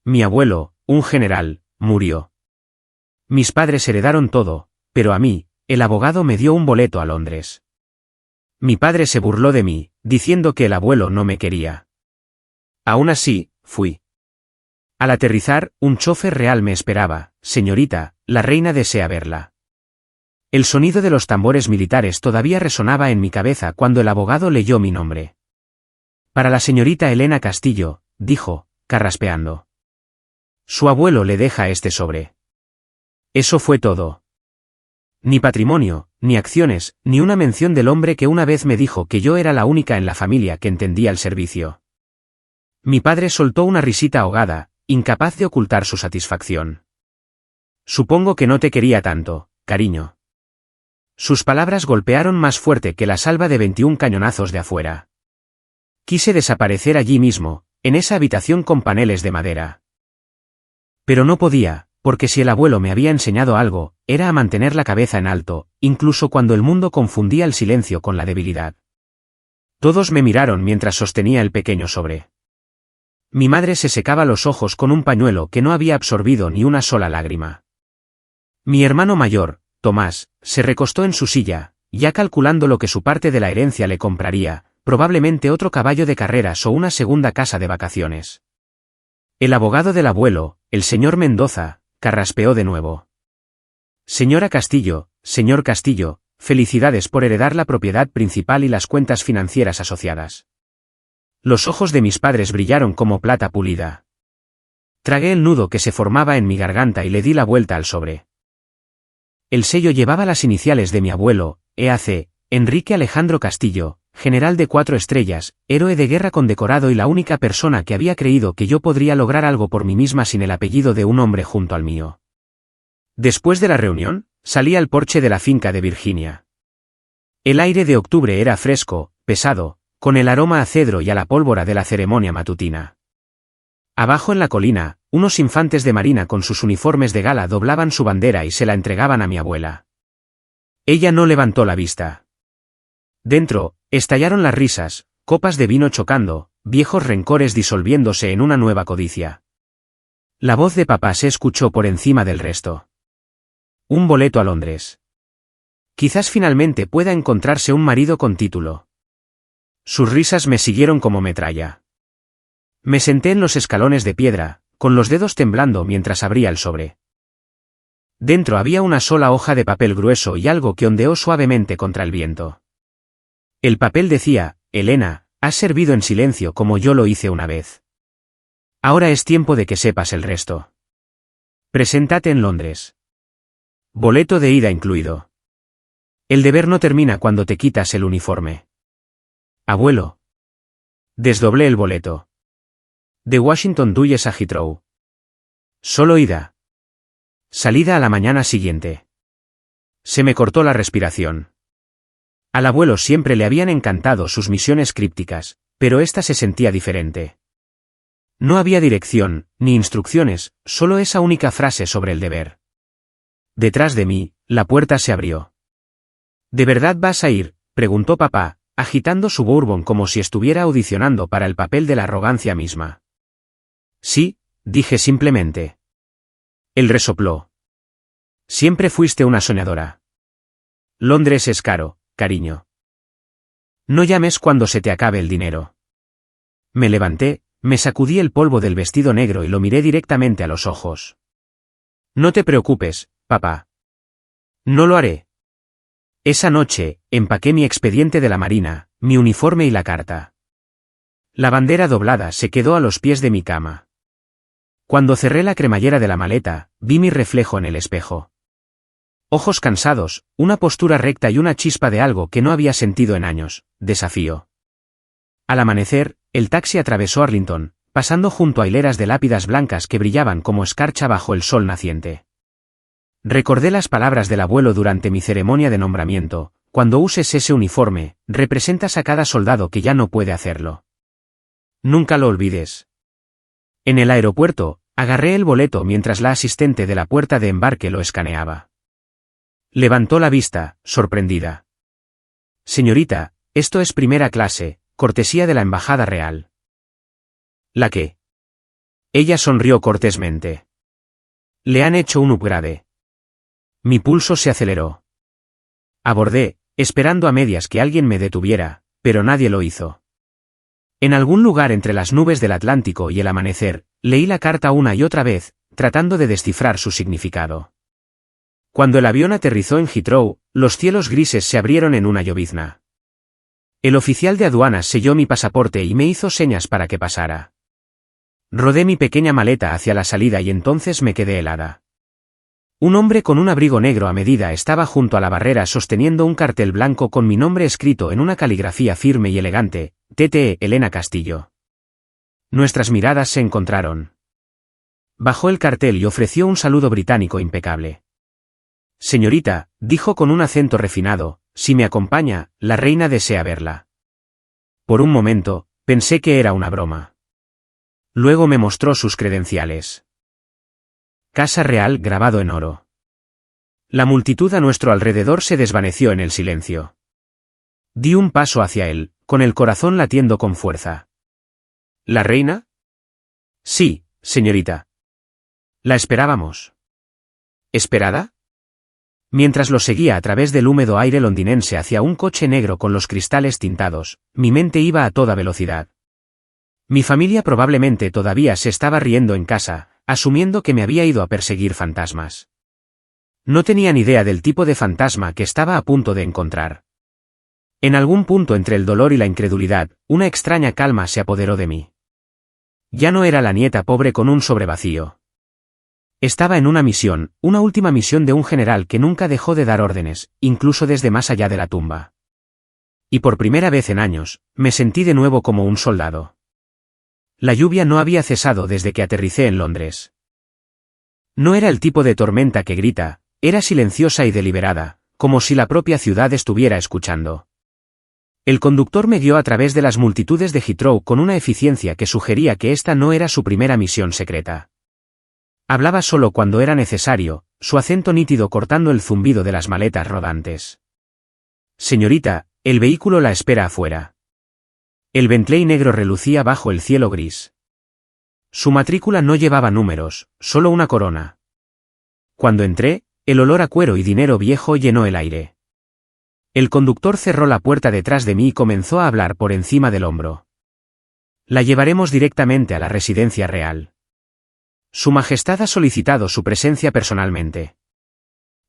Mi abuelo, un general, murió. Mis padres heredaron todo, pero a mí, el abogado me dio un boleto a Londres. Mi padre se burló de mí, diciendo que el abuelo no me quería. Aún así, fui. Al aterrizar, un chofer real me esperaba. Señorita, la reina desea verla. El sonido de los tambores militares todavía resonaba en mi cabeza cuando el abogado leyó mi nombre. Para la señorita Elena Castillo, dijo, carraspeando. Su abuelo le deja este sobre. Eso fue todo. Ni patrimonio, ni acciones, ni una mención del hombre que una vez me dijo que yo era la única en la familia que entendía el servicio. Mi padre soltó una risita ahogada, incapaz de ocultar su satisfacción. Supongo que no te quería tanto, cariño. Sus palabras golpearon más fuerte que la salva de 21 cañonazos de afuera. Quise desaparecer allí mismo, en esa habitación con paneles de madera. Pero no podía, porque si el abuelo me había enseñado algo, era a mantener la cabeza en alto, incluso cuando el mundo confundía el silencio con la debilidad. Todos me miraron mientras sostenía el pequeño sobre. Mi madre se secaba los ojos con un pañuelo que no había absorbido ni una sola lágrima. Mi hermano mayor, Tomás, se recostó en su silla, ya calculando lo que su parte de la herencia le compraría, probablemente otro caballo de carreras o una segunda casa de vacaciones. El abogado del abuelo, el señor Mendoza, carraspeó de nuevo. Señora Castillo, señor Castillo, felicidades por heredar la propiedad principal y las cuentas financieras asociadas. Los ojos de mis padres brillaron como plata pulida. Tragué el nudo que se formaba en mi garganta y le di la vuelta al sobre. El sello llevaba las iniciales de mi abuelo, EAC, Enrique Alejandro Castillo, general de 4 estrellas, héroe de guerra condecorado y la única persona que había creído que yo podría lograr algo por mí misma sin el apellido de un hombre junto al mío. Después de la reunión, salí al porche de la finca de Virginia. El aire de octubre era fresco, pesado, con el aroma a cedro y a la pólvora de la ceremonia matutina. Abajo en la colina, unos infantes de marina con sus uniformes de gala doblaban su bandera y se la entregaban a mi abuela. Ella no levantó la vista. Dentro, estallaron las risas, copas de vino chocando, viejos rencores disolviéndose en una nueva codicia. La voz de papá se escuchó por encima del resto. Un boleto a Londres. Quizás finalmente pueda encontrarse un marido con título. Sus risas me siguieron como metralla. Me senté en los escalones de piedra, con los dedos temblando mientras abría el sobre. Dentro había una sola hoja de papel grueso y algo que ondeó suavemente contra el viento. El papel decía, Elena, has servido en silencio como yo lo hice una vez. Ahora es tiempo de que sepas el resto. Preséntate en Londres. Boleto de ida incluido. El deber no termina cuando te quitas el uniforme. Abuelo. Desdoblé el boleto. De Washington Dulles a Heathrow. Solo ida. Salida a la mañana siguiente. Se me cortó la respiración. Al abuelo siempre le habían encantado sus misiones crípticas, pero esta se sentía diferente. No había dirección, ni instrucciones, solo esa única frase sobre el deber. Detrás de mí, la puerta se abrió. ¿De verdad vas a ir?, preguntó papá, agitando su bourbon como si estuviera audicionando para el papel de la arrogancia misma. Sí, dije simplemente. Él resopló. Siempre fuiste una soñadora. Londres es caro, cariño. No llames cuando se te acabe el dinero. Me levanté, me sacudí el polvo del vestido negro y lo miré directamente a los ojos. No te preocupes, papá. No lo haré. Esa noche, empaqué mi expediente de la Marina, mi uniforme y la carta. La bandera doblada se quedó a los pies de mi cama. Cuando cerré la cremallera de la maleta, vi mi reflejo en el espejo. Ojos cansados, una postura recta y una chispa de algo que no había sentido en años, desafío. Al amanecer, el taxi atravesó Arlington, pasando junto a hileras de lápidas blancas que brillaban como escarcha bajo el sol naciente. Recordé las palabras del abuelo durante mi ceremonia de nombramiento: cuando uses ese uniforme, representas a cada soldado que ya no puede hacerlo. Nunca lo olvides. En el aeropuerto, agarré el boleto mientras la asistente de la puerta de embarque lo escaneaba. Levantó la vista, sorprendida. Señorita, esto es primera clase, cortesía de la Embajada Real. ¿La qué? Ella sonrió cortésmente. Le han hecho un upgrade. Mi pulso se aceleró. Abordé, esperando a medias que alguien me detuviera, pero nadie lo hizo. En algún lugar entre las nubes del Atlántico y el amanecer, leí la carta una y otra vez, tratando de descifrar su significado. Cuando el avión aterrizó en Heathrow, los cielos grises se abrieron en una llovizna. El oficial de aduanas selló mi pasaporte y me hizo señas para que pasara. Rodé mi pequeña maleta hacia la salida y entonces me quedé helada. Un hombre con un abrigo negro a medida estaba junto a la barrera sosteniendo un cartel blanco con mi nombre escrito en una caligrafía firme y elegante, TTE Elena Castillo. Nuestras miradas se encontraron. Bajó el cartel y ofreció un saludo británico impecable. Señorita, dijo con un acento refinado, si me acompaña, la reina desea verla. Por un momento, pensé que era una broma. Luego me mostró sus credenciales. Casa Real grabado en oro. La multitud a nuestro alrededor se desvaneció en el silencio. Di un paso hacia él, con el corazón latiendo con fuerza. ¿La reina? Sí, señorita. La esperábamos. ¿Esperada? Mientras lo seguía a través del húmedo aire londinense hacia un coche negro con los cristales tintados, mi mente iba a toda velocidad. Mi familia probablemente todavía se estaba riendo en casa, asumiendo que me había ido a perseguir fantasmas. No tenía ni idea del tipo de fantasma que estaba a punto de encontrar. En algún punto entre el dolor y la incredulidad, una extraña calma se apoderó de mí. Ya no era la nieta pobre con un sobre vacío. Estaba en una misión, una última misión de un general que nunca dejó de dar órdenes, incluso desde más allá de la tumba. Y por primera vez en años, me sentí de nuevo como un soldado. La lluvia no había cesado desde que aterricé en Londres. No era el tipo de tormenta que grita, era silenciosa y deliberada, como si la propia ciudad estuviera escuchando. El conductor me guió a través de las multitudes de Heathrow con una eficiencia que sugería que esta no era su primera misión secreta. Hablaba solo cuando era necesario, su acento nítido cortando el zumbido de las maletas rodantes. Señorita, el vehículo la espera afuera. El Bentley negro relucía bajo el cielo gris. Su matrícula no llevaba números, solo una corona. Cuando entré, el olor a cuero y dinero viejo llenó el aire. El conductor cerró la puerta detrás de mí y comenzó a hablar por encima del hombro. La llevaremos directamente a la residencia real. Su Majestad ha solicitado su presencia personalmente.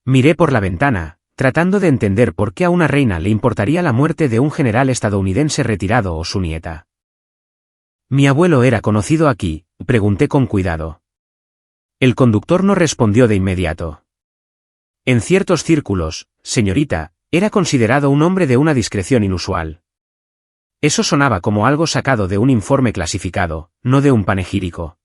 Miré por la ventana, tratando de entender por qué a una reina le importaría la muerte de un general estadounidense retirado o su nieta. ¿Mi abuelo era conocido aquí?, pregunté con cuidado. El conductor no respondió de inmediato. En ciertos círculos, señorita, era considerado un hombre de una discreción inusual. Eso sonaba como algo sacado de un informe clasificado, no de un panegírico.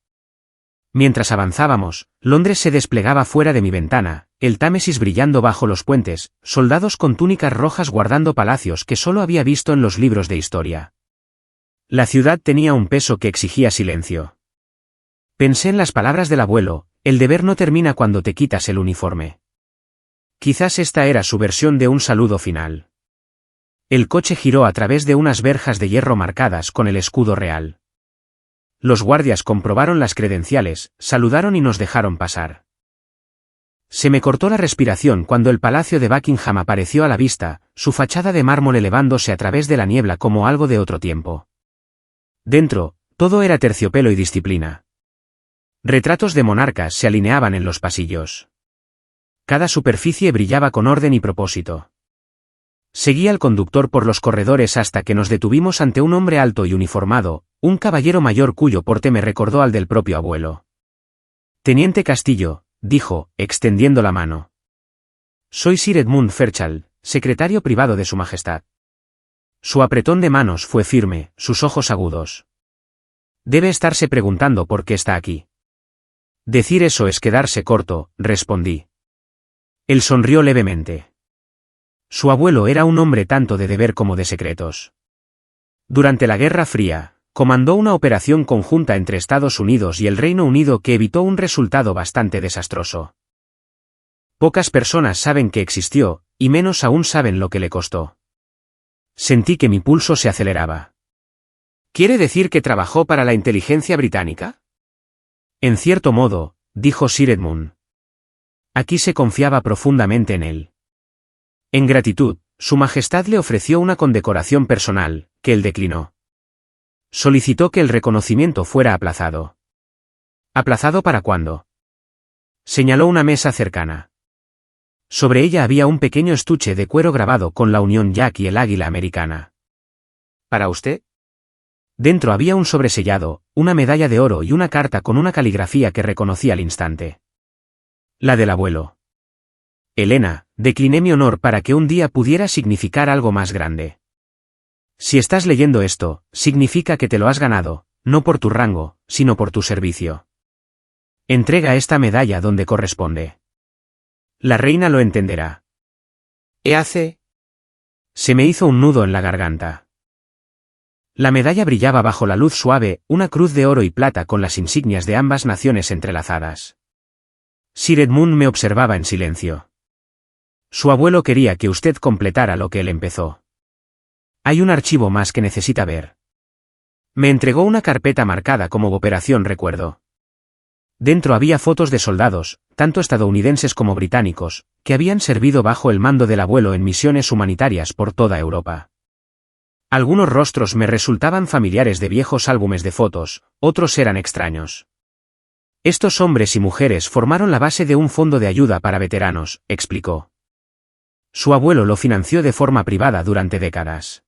Mientras avanzábamos, Londres se desplegaba fuera de mi ventana, el Támesis brillando bajo los puentes, soldados con túnicas rojas guardando palacios que solo había visto en los libros de historia. La ciudad tenía un peso que exigía silencio. Pensé en las palabras del abuelo, el deber no termina cuando te quitas el uniforme. Quizás esta era su versión de un saludo final. El coche giró a través de unas verjas de hierro marcadas con el escudo real. Los guardias comprobaron las credenciales, saludaron y nos dejaron pasar. Se me cortó la respiración cuando el Palacio de Buckingham apareció a la vista, su fachada de mármol elevándose a través de la niebla como algo de otro tiempo. Dentro, todo era terciopelo y disciplina. Retratos de monarcas se alineaban en los pasillos. Cada superficie brillaba con orden y propósito. Seguí al conductor por los corredores hasta que nos detuvimos ante un hombre alto y uniformado, un caballero mayor cuyo porte me recordó al del propio abuelo. Teniente Castillo, dijo, extendiendo la mano. Soy Sir Edmund Fairchild, secretario privado de Su Majestad. Su apretón de manos fue firme, sus ojos agudos. Debe estarse preguntando por qué está aquí. Decir eso es quedarse corto, respondí. Él sonrió levemente. Su abuelo era un hombre tanto de deber como de secretos. Durante la Guerra Fría, comandó una operación conjunta entre Estados Unidos y el Reino Unido que evitó un resultado bastante desastroso. Pocas personas saben que existió, y menos aún saben lo que le costó. Sentí que mi pulso se aceleraba. ¿Quiere decir que trabajó para la inteligencia británica? En cierto modo, dijo Sir Edmund. Aquí se confiaba profundamente en él. En gratitud, Su Majestad le ofreció una condecoración personal, que él declinó. Solicitó que el reconocimiento fuera aplazado. ¿Aplazado para cuándo? Señaló una mesa cercana. Sobre ella había un pequeño estuche de cuero grabado con la Unión Jack y el águila americana. ¿Para usted? Dentro había un sobresellado, una medalla de oro y una carta con una caligrafía que reconocí al instante. La del abuelo. Elena, decliné mi honor para que un día pudiera significar algo más grande. Si estás leyendo esto, significa que te lo has ganado, no por tu rango, sino por tu servicio. Entrega esta medalla donde corresponde. La reina lo entenderá. ¿Qué hace? Se me hizo un nudo en la garganta. La medalla brillaba bajo la luz suave, una cruz de oro y plata con las insignias de ambas naciones entrelazadas. Sir Edmund me observaba en silencio. Su abuelo quería que usted completara lo que él empezó. Hay un archivo más que necesita ver. Me entregó una carpeta marcada como Operación Recuerdo. Dentro había fotos de soldados, tanto estadounidenses como británicos, que habían servido bajo el mando del abuelo en misiones humanitarias por toda Europa. Algunos rostros me resultaban familiares de viejos álbumes de fotos, otros eran extraños. Estos hombres y mujeres formaron la base de un fondo de ayuda para veteranos, explicó. Su abuelo lo financió de forma privada durante décadas.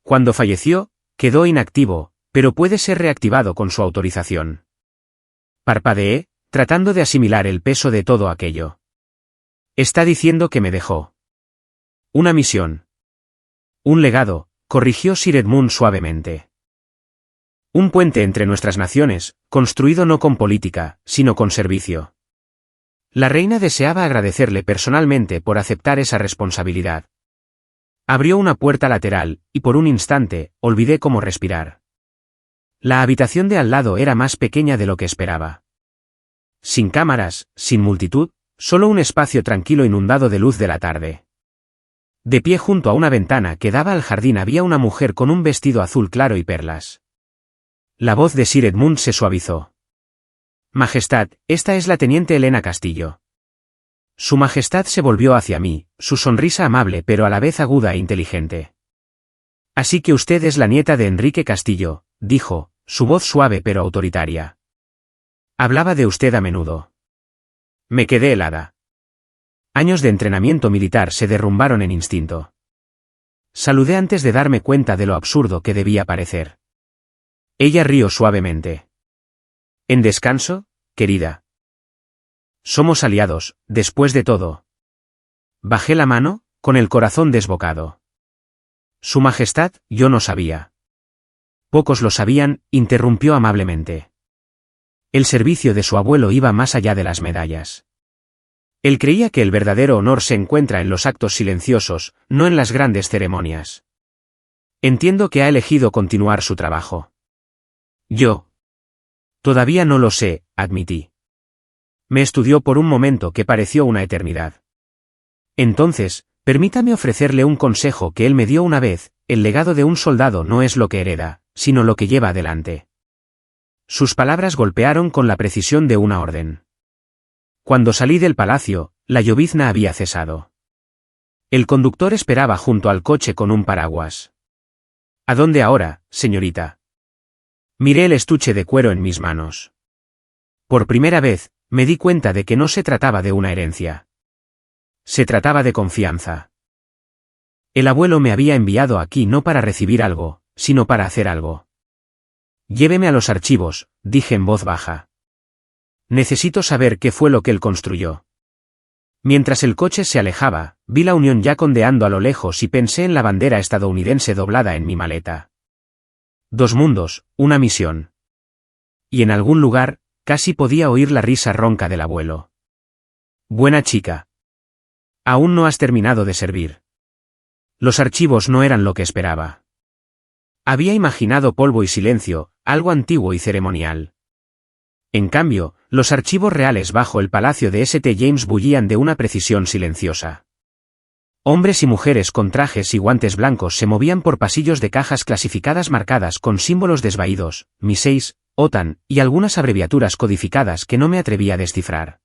Cuando falleció, quedó inactivo, pero puede ser reactivado con su autorización. Parpadeé, tratando de asimilar el peso de todo aquello. Está diciendo que me dejó. Una misión. Un legado, corrigió Sir Edmund suavemente. Un puente entre nuestras naciones, construido no con política, sino con servicio. La reina deseaba agradecerle personalmente por aceptar esa responsabilidad. Abrió una puerta lateral, y por un instante, olvidé cómo respirar. La habitación de al lado era más pequeña de lo que esperaba. Sin cámaras, sin multitud, solo un espacio tranquilo inundado de luz de la tarde. De pie junto a una ventana que daba al jardín había una mujer con un vestido azul claro y perlas. La voz de Sir Edmund se suavizó. Majestad, esta es la teniente Elena Castillo. Su Majestad se volvió hacia mí, su sonrisa amable pero a la vez aguda e inteligente. Así que usted es la nieta de Enrique Castillo, dijo, su voz suave pero autoritaria. Hablaba de usted a menudo. Me quedé helada. Años de entrenamiento militar se derrumbaron en instinto. Saludé antes de darme cuenta de lo absurdo que debía parecer. Ella rió suavemente. ¿En descanso, querida? Somos aliados, después de todo. Bajé la mano, con el corazón desbocado. Su Majestad, yo no sabía. Pocos lo sabían, interrumpió amablemente. El servicio de su abuelo iba más allá de las medallas. Él creía que el verdadero honor se encuentra en los actos silenciosos, no en las grandes ceremonias. Entiendo que ha elegido continuar su trabajo. Yo. Todavía no lo sé, admití. Me estudió por un momento que pareció una eternidad. Entonces, permítame ofrecerle un consejo que él me dio una vez: el legado de un soldado no es lo que hereda, sino lo que lleva adelante. Sus palabras golpearon con la precisión de una orden. Cuando salí del palacio, la llovizna había cesado. El conductor esperaba junto al coche con un paraguas. ¿A dónde ahora, señorita? Miré el estuche de cuero en mis manos. Por primera vez, me di cuenta de que no se trataba de una herencia. Se trataba de confianza. El abuelo me había enviado aquí no para recibir algo, sino para hacer algo. Lléveme a los archivos, dije en voz baja. Necesito saber qué fue lo que él construyó. Mientras el coche se alejaba, vi la Unión Jack ondeando a lo lejos y pensé en la bandera estadounidense doblada en mi maleta. 2 mundos, una misión. Y en algún lugar, casi podía oír la risa ronca del abuelo. Buena chica. Aún no has terminado de servir. Los archivos no eran lo que esperaba. Había imaginado polvo y silencio, algo antiguo y ceremonial. En cambio, los archivos reales bajo el palacio de St. James bullían de una precisión silenciosa. Hombres y mujeres con trajes y guantes blancos se movían por pasillos de cajas clasificadas marcadas con símbolos desvaídos, Mi 6, OTAN, y algunas abreviaturas codificadas que no me atreví a descifrar.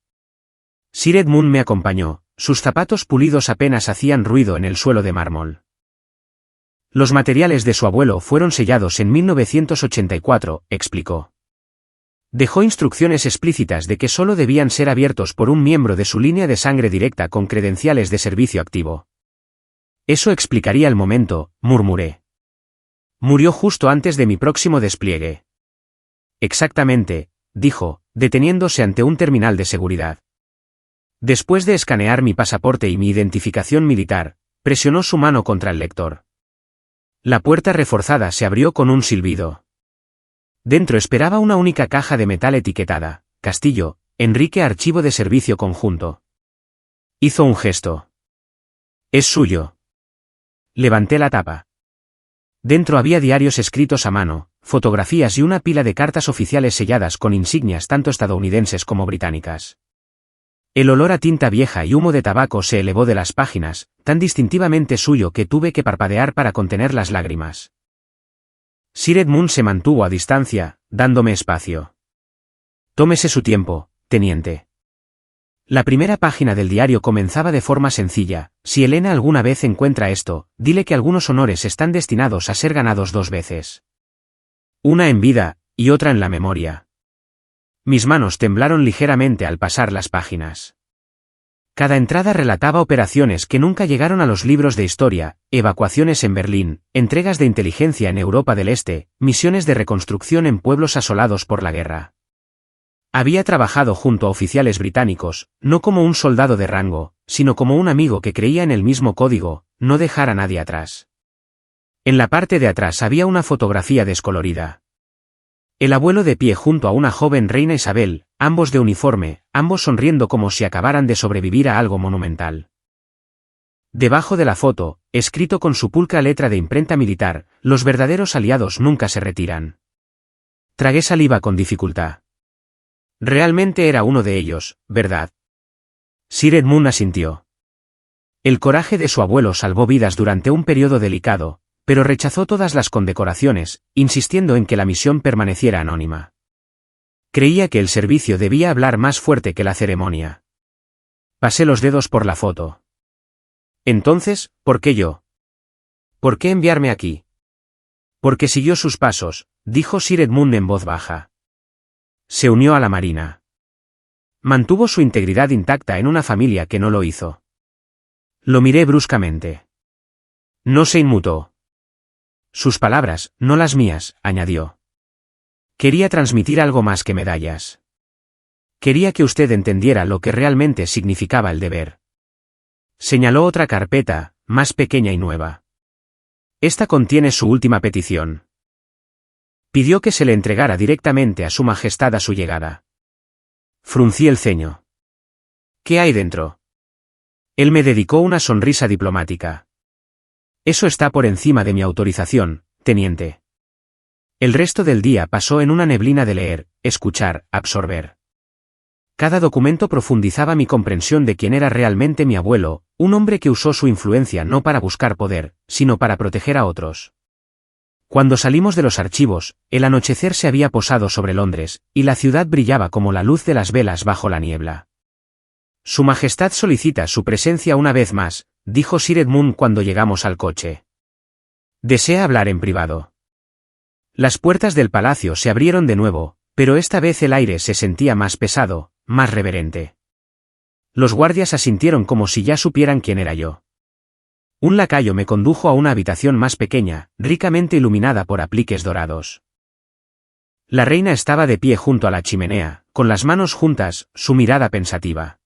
Sir Edmund me acompañó, sus zapatos pulidos apenas hacían ruido en el suelo de mármol. Los materiales de su abuelo fueron sellados en 1984, explicó. Dejó instrucciones explícitas de que solo debían ser abiertos por un miembro de su línea de sangre directa con credenciales de servicio activo. Eso explicaría el momento, murmuré. Murió justo antes de mi próximo despliegue. Exactamente, dijo, deteniéndose ante un terminal de seguridad. Después de escanear mi pasaporte y mi identificación militar, presionó su mano contra el lector. La puerta reforzada se abrió con un silbido. Dentro esperaba una única caja de metal etiquetada, Castillo, Enrique, archivo de servicio conjunto. Hizo un gesto. Es suyo. Levanté la tapa. Dentro había diarios escritos a mano, fotografías y una pila de cartas oficiales selladas con insignias tanto estadounidenses como británicas. El olor a tinta vieja y humo de tabaco se elevó de las páginas, tan distintivamente suyo que tuve que parpadear para contener las lágrimas. Sir Edmund se mantuvo a distancia, dándome espacio. Tómese su tiempo, teniente. La primera página del diario comenzaba de forma sencilla: si Elena alguna vez encuentra esto, dile que algunos honores están destinados a ser ganados 2 veces. Una en vida, y otra en la memoria. Mis manos temblaron ligeramente al pasar las páginas. Cada entrada relataba operaciones que nunca llegaron a los libros de historia, evacuaciones en Berlín, entregas de inteligencia en Europa del Este, misiones de reconstrucción en pueblos asolados por la guerra. Había trabajado junto a oficiales británicos, no como un soldado de rango, sino como un amigo que creía en el mismo código: no dejar a nadie atrás. En la parte de atrás había una fotografía descolorida. El abuelo de pie junto a una joven reina Isabel, ambos de uniforme, ambos sonriendo como si acabaran de sobrevivir a algo monumental. Debajo de la foto, escrito con su pulcra letra de imprenta militar: los verdaderos aliados nunca se retiran. Tragué saliva con dificultad. Realmente era uno de ellos, ¿verdad? Sir Edmund asintió. El coraje de su abuelo salvó vidas durante un periodo delicado, pero rechazó todas las condecoraciones, insistiendo en que la misión permaneciera anónima. Creía que el servicio debía hablar más fuerte que la ceremonia. Pasé los dedos por la foto. Entonces, ¿por qué yo? ¿Por qué enviarme aquí? Porque siguió sus pasos, dijo Sir Edmund en voz baja. Se unió a la Marina. Mantuvo su integridad intacta en una familia que no lo hizo. Lo miré bruscamente. No se inmutó. Sus palabras, no las mías, añadió. Quería transmitir algo más que medallas. Quería que usted entendiera lo que realmente significaba el deber. Señaló otra carpeta, más pequeña y nueva. Esta contiene su última petición. Pidió que se le entregara directamente a Su Majestad a su llegada. Fruncí el ceño. ¿Qué hay dentro? Él me dedicó una sonrisa diplomática. Eso está por encima de mi autorización, teniente. El resto del día pasó en una neblina de leer, escuchar, absorber. Cada documento profundizaba mi comprensión de quién era realmente mi abuelo, un hombre que usó su influencia no para buscar poder, sino para proteger a otros. Cuando salimos de los archivos, el anochecer se había posado sobre Londres, y la ciudad brillaba como la luz de las velas bajo la niebla. Su Majestad solicita su presencia una vez más, dijo Sir Edmund cuando llegamos al coche. Desea hablar en privado. Las puertas del palacio se abrieron de nuevo, pero esta vez el aire se sentía más pesado, más reverente. Los guardias asintieron como si ya supieran quién era yo. Un lacayo me condujo a una habitación más pequeña, ricamente iluminada por apliques dorados. La reina estaba de pie junto a la chimenea, con las manos juntas, su mirada pensativa.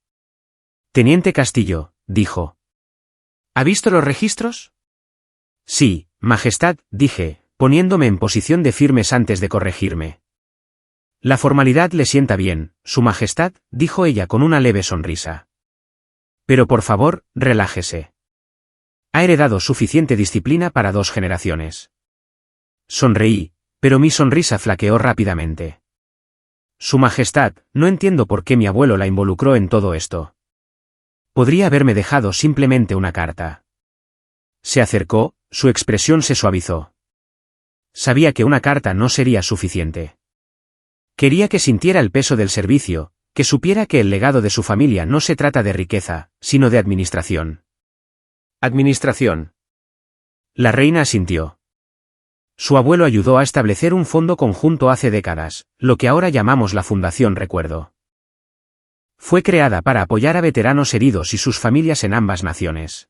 Teniente Castillo, dijo. ¿Ha visto los registros? Sí, Majestad, dije, poniéndome en posición de firmes antes de corregirme. La formalidad le sienta bien, Su Majestad, dijo ella con una leve sonrisa. Pero por favor, relájese. Ha heredado suficiente disciplina para 2 generaciones. Sonreí, pero mi sonrisa flaqueó rápidamente. Su Majestad, no entiendo por qué mi abuelo la involucró en todo esto. Podría haberme dejado simplemente una carta. Se acercó, su expresión se suavizó. Sabía que una carta no sería suficiente. Quería que sintiera el peso del servicio, que supiera que el legado de su familia no se trata de riqueza, sino de administración. Administración. La reina asintió. Su abuelo ayudó a establecer un fondo conjunto hace décadas, lo que ahora llamamos la Fundación Recuerdo. Fue creada para apoyar a veteranos heridos y sus familias en ambas naciones.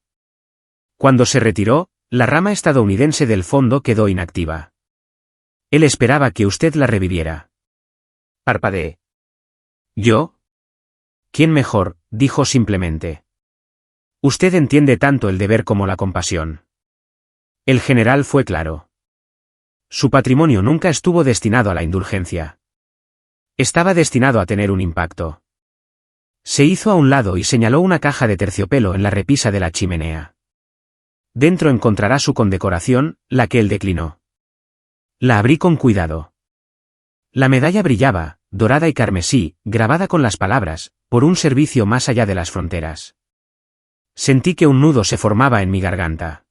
Cuando se retiró, la rama estadounidense del fondo quedó inactiva. Él esperaba que usted la reviviera. Parpadeé. ¿Yo? ¿Quién mejor?, dijo simplemente. Usted entiende tanto el deber como la compasión. El general fue claro. Su patrimonio nunca estuvo destinado a la indulgencia. Estaba destinado a tener un impacto. Se hizo a un lado y señaló una caja de terciopelo en la repisa de la chimenea. Dentro encontrará su condecoración, la que él declinó. La abrí con cuidado. La medalla brillaba, dorada y carmesí, grabada con las palabras, por un servicio más allá de las fronteras. Sentí que un nudo se formaba en mi garganta.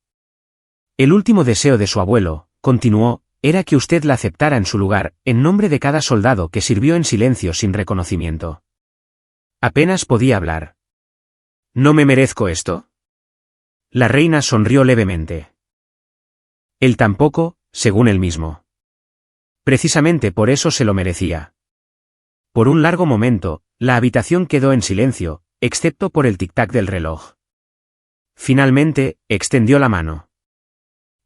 El último deseo de su abuelo, continuó, era que usted la aceptara en su lugar, en nombre de cada soldado que sirvió en silencio sin reconocimiento. Apenas podía hablar. ¿No me merezco esto? La reina sonrió levemente. Él tampoco, según él mismo. Precisamente por eso se lo merecía. Por un largo momento, la habitación quedó en silencio, excepto por el tic-tac del reloj. Finalmente, extendió la mano.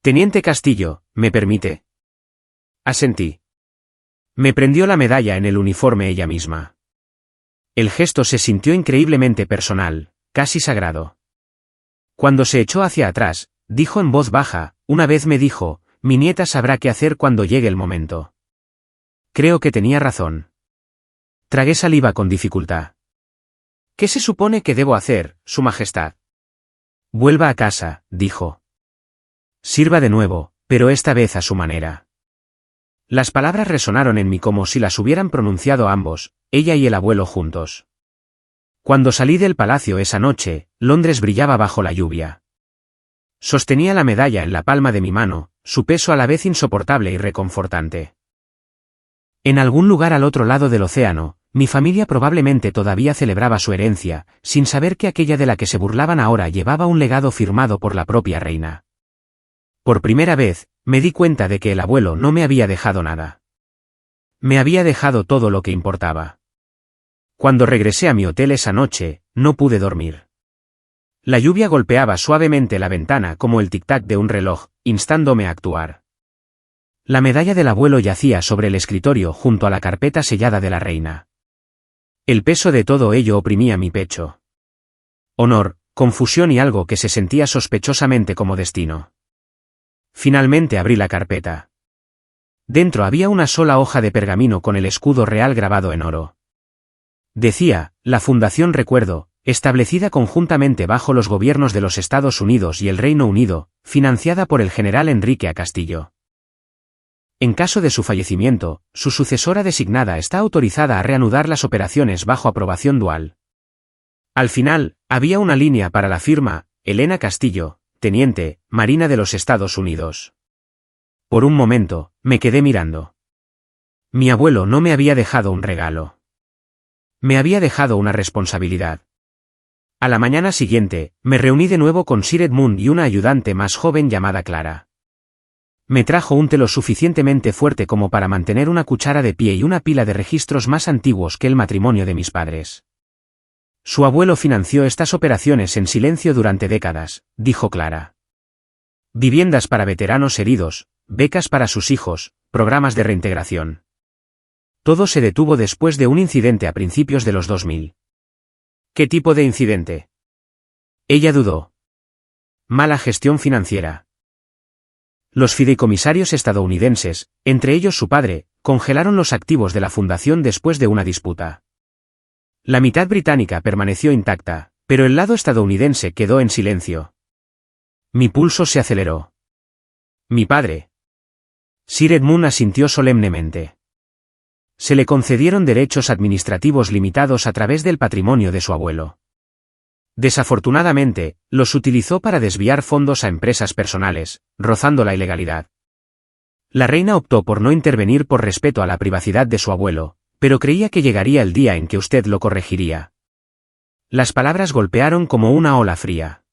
Teniente Castillo, ¿me permite? Asentí. Me prendió la medalla en el uniforme ella misma. El gesto se sintió increíblemente personal, casi sagrado. Cuando se echó hacia atrás, dijo en voz baja, una vez me dijo, mi nieta sabrá qué hacer cuando llegue el momento. Creo que tenía razón. Tragué saliva con dificultad. ¿Qué se supone que debo hacer, Su Majestad? Vuelva a casa, dijo. Sirva de nuevo, pero esta vez a su manera. Las palabras resonaron en mí como si las hubieran pronunciado ambos, ella y el abuelo juntos. Cuando salí del palacio esa noche, Londres brillaba bajo la lluvia. Sostenía la medalla en la palma de mi mano, su peso a la vez insoportable y reconfortante. En algún lugar al otro lado del océano, mi familia probablemente todavía celebraba su herencia, sin saber que aquella de la que se burlaban ahora llevaba un legado firmado por la propia reina. Por primera vez, me di cuenta de que el abuelo no me había dejado nada. Me había dejado todo lo que importaba. Cuando regresé a mi hotel esa noche, no pude dormir. La lluvia golpeaba suavemente la ventana como el tic-tac de un reloj, instándome a actuar. La medalla del abuelo yacía sobre el escritorio junto a la carpeta sellada de la reina. El peso de todo ello oprimía mi pecho. Honor, confusión y algo que se sentía sospechosamente como destino. Finalmente abrí la carpeta. Dentro había una sola hoja de pergamino con el escudo real grabado en oro. Decía, la Fundación Recuerdo, establecida conjuntamente bajo los gobiernos de los Estados Unidos y el Reino Unido, financiada por el general Enrique A. Castillo. En caso de su fallecimiento, su sucesora designada está autorizada a reanudar las operaciones bajo aprobación dual. Al final, había una línea para la firma, Elena Castillo, Teniente, Marina de los Estados Unidos. Por un momento, me quedé mirando. Mi abuelo no me había dejado un regalo. Me había dejado una responsabilidad. A la mañana siguiente, me reuní de nuevo con Sir Edmund y una ayudante más joven llamada Clara. Me trajo un té lo suficientemente fuerte como para mantener una cuchara de pie y una pila de registros más antiguos que el matrimonio de mis padres. Su abuelo financió estas operaciones en silencio durante décadas, dijo Clara. Viviendas para veteranos heridos, becas para sus hijos, programas de reintegración. Todo se detuvo después de un incidente a principios de los 2000. ¿Qué tipo de incidente? Ella dudó. Mala gestión financiera. Los fideicomisarios estadounidenses, entre ellos su padre, congelaron los activos de la fundación después de una disputa. La mitad británica permaneció intacta, pero el lado estadounidense quedó en silencio. Mi pulso se aceleró. Mi padre. Sir Edmund asintió solemnemente. Se le concedieron derechos administrativos limitados a través del patrimonio de su abuelo. Desafortunadamente, los utilizó para desviar fondos a empresas personales, rozando la ilegalidad. La reina optó por no intervenir por respeto a la privacidad de su abuelo, pero creía que llegaría el día en que usted lo corregiría. Las palabras golpearon como una ola fría.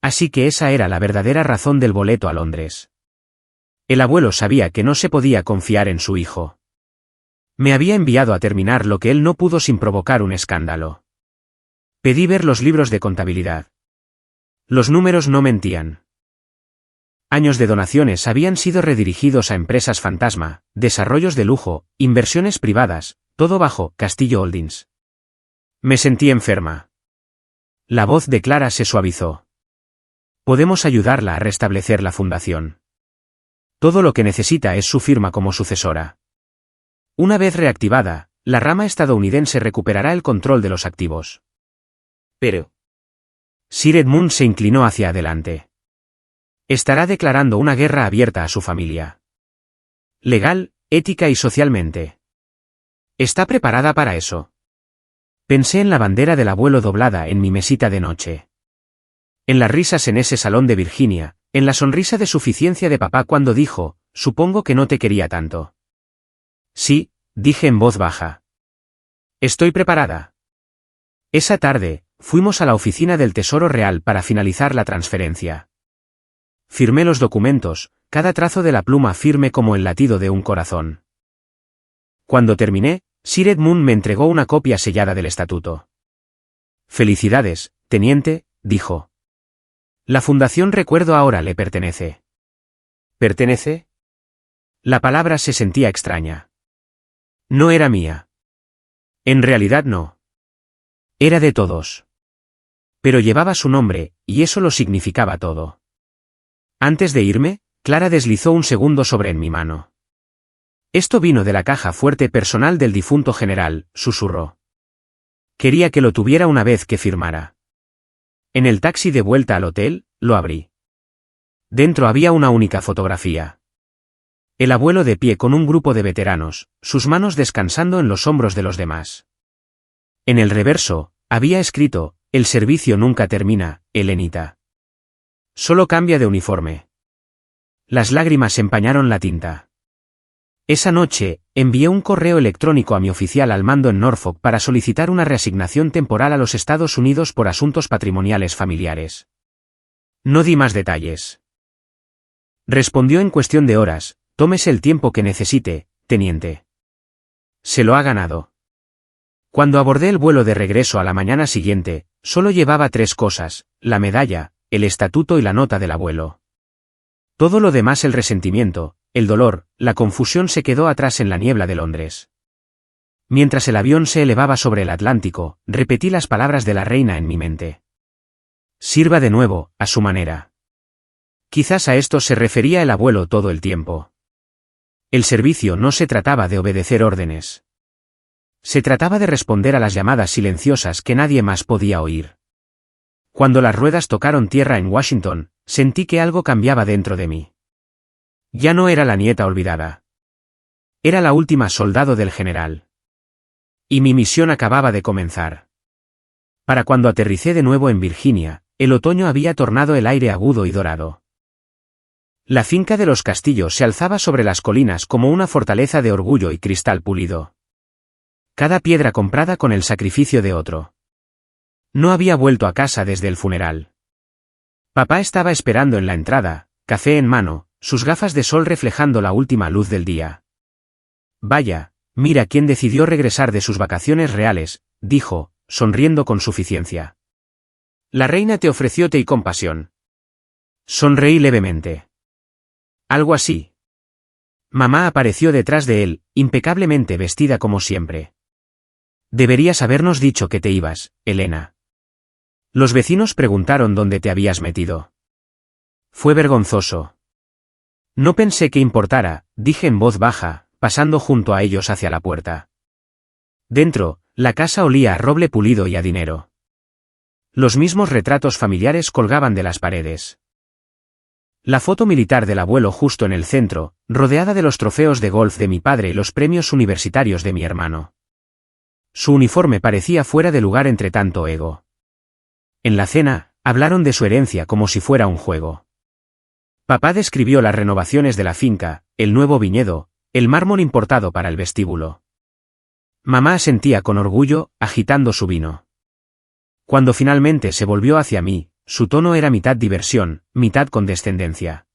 Así que esa era la verdadera razón del boleto a Londres. El abuelo sabía que no se podía confiar en su hijo. Me había enviado a terminar lo que él no pudo sin provocar un escándalo. Pedí ver los libros de contabilidad. Los números no mentían. Años de donaciones habían sido redirigidos a empresas fantasma, desarrollos de lujo, inversiones privadas, todo bajo Castillo Holdings. Me sentí enferma. La voz de Clara se suavizó. Podemos ayudarla a restablecer la fundación. Todo lo que necesita es su firma como sucesora. Una vez reactivada, la rama estadounidense recuperará el control de los activos. Pero Sir Edmund se inclinó hacia adelante. Estará declarando una guerra abierta a su familia. Legal, ética y socialmente. ¿Está preparada para eso? Pensé en la bandera del abuelo doblada en mi mesita de noche. En las risas en ese salón de Virginia, en la sonrisa de suficiencia de papá cuando dijo, supongo que no te quería tanto. Sí, dije en voz baja. Estoy preparada. Esa tarde, fuimos a la oficina del Tesoro Real para finalizar la transferencia. Firmé los documentos, cada trazo de la pluma firme como el latido de un corazón. Cuando terminé, Sir Edmund me entregó una copia sellada del estatuto. Felicidades, teniente, dijo. La fundación recuerdo ahora le pertenece. ¿Pertenece? La palabra se sentía extraña. No era mía. En realidad no. Era de todos. Pero llevaba su nombre, y eso lo significaba todo. Antes de irme, Clara deslizó un segundo sobre en mi mano. Esto vino de la caja fuerte personal del difunto general, susurró. Quería que lo tuviera una vez que firmara. En el taxi de vuelta al hotel, lo abrí. Dentro había una única fotografía. El abuelo de pie con un grupo de veteranos, sus manos descansando en los hombros de los demás. En el reverso, había escrito, el servicio nunca termina, Helenita. Solo cambia de uniforme. Las lágrimas empañaron la tinta. Esa noche, envié un correo electrónico a mi oficial al mando en Norfolk para solicitar una reasignación temporal a los Estados Unidos por asuntos patrimoniales familiares. No di más detalles. Respondió en cuestión de horas, tómese el tiempo que necesite, teniente. Se lo ha ganado. Cuando abordé el vuelo de regreso a la mañana siguiente, solo llevaba 3 cosas, la medalla, el estatuto y la nota del abuelo. Todo lo demás, el resentimiento, el dolor, la confusión, se quedó atrás en la niebla de Londres. Mientras el avión se elevaba sobre el Atlántico, repetí las palabras de la reina en mi mente. Sirva de nuevo, a su manera. Quizás a esto se refería el abuelo todo el tiempo. El servicio no se trataba de obedecer órdenes. Se trataba de responder a las llamadas silenciosas que nadie más podía oír. Cuando las ruedas tocaron tierra en Washington, sentí que algo cambiaba dentro de mí. Ya no era la nieta olvidada. Era la última soldado del general. Y mi misión acababa de comenzar. Para cuando aterricé de nuevo en Virginia, el otoño había tornado el aire agudo y dorado. La finca de los Castillos se alzaba sobre las colinas como una fortaleza de orgullo y cristal pulido. Cada piedra comprada con el sacrificio de otro. No había vuelto a casa desde el funeral. Papá estaba esperando en la entrada, café en mano, sus gafas de sol reflejando la última luz del día. Vaya, mira quién decidió regresar de sus vacaciones reales, dijo, sonriendo con suficiencia. La reina te ofreció té y compasión. Sonreí levemente. Algo así. Mamá apareció detrás de él, impecablemente vestida como siempre. Deberías habernos dicho que te ibas, Elena. Los vecinos preguntaron dónde te habías metido. Fue vergonzoso. No pensé que importara, dije en voz baja, pasando junto a ellos hacia la puerta. Dentro, la casa olía a roble pulido y a dinero. Los mismos retratos familiares colgaban de las paredes. La foto militar del abuelo justo en el centro, rodeada de los trofeos de golf de mi padre y los premios universitarios de mi hermano. Su uniforme parecía fuera de lugar entre tanto ego. En la cena, hablaron de su herencia como si fuera un juego. Papá describió las renovaciones de la finca, el nuevo viñedo, el mármol importado para el vestíbulo. Mamá asentía con orgullo, agitando su vino. Cuando finalmente se volvió hacia mí, su tono era mitad diversión, mitad condescendencia.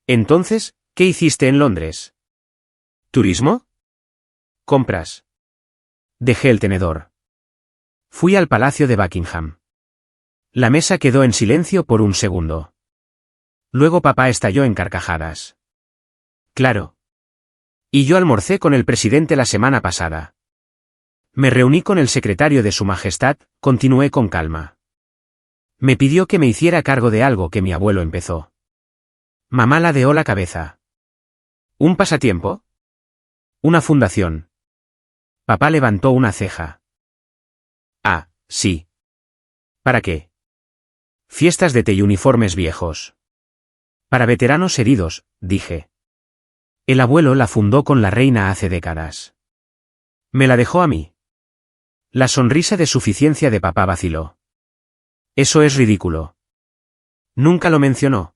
Entonces, ¿qué hiciste en Londres? ¿Turismo? ¿Compras? Dejé el tenedor. Fui al Palacio de Buckingham. La mesa quedó en silencio por un segundo. Luego papá estalló en carcajadas. Claro. Y yo almorcé con el presidente la semana pasada. Me reuní con el secretario de Su Majestad, continué con calma. Me pidió que me hiciera cargo de algo que mi abuelo empezó. Mamá ladeó la cabeza. ¿Un pasatiempo? Una fundación. Papá levantó una ceja. Ah, sí. ¿Para qué? Fiestas de té y uniformes viejos. Para veteranos heridos, dije. El abuelo la fundó con la reina hace décadas. Me la dejó a mí. La sonrisa de suficiencia de papá vaciló. Eso es ridículo. Nunca lo mencionó.